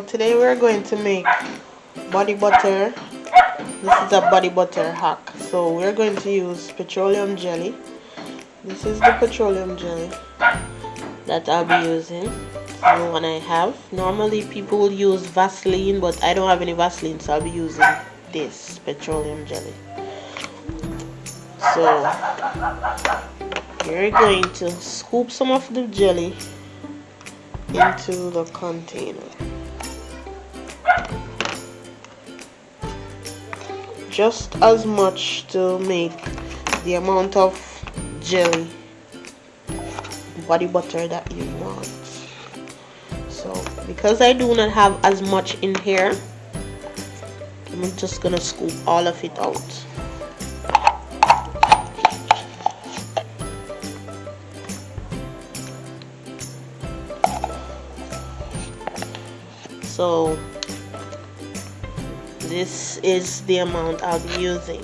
today we're going to make body butter. This is a body butter hack. So we're going to use petroleum jelly. This is the petroleum jelly that I'll be using. The one I have. Normally people will use Vaseline, but I don't have any Vaseline, so I'll be using this petroleum jelly. So we're going to scoop some of the jelly into the container. Just as much to make the amount of jelly body butter that you want. So because I do not have as much in here, I'm just gonna scoop all of it out. So this is the amount I'll be using.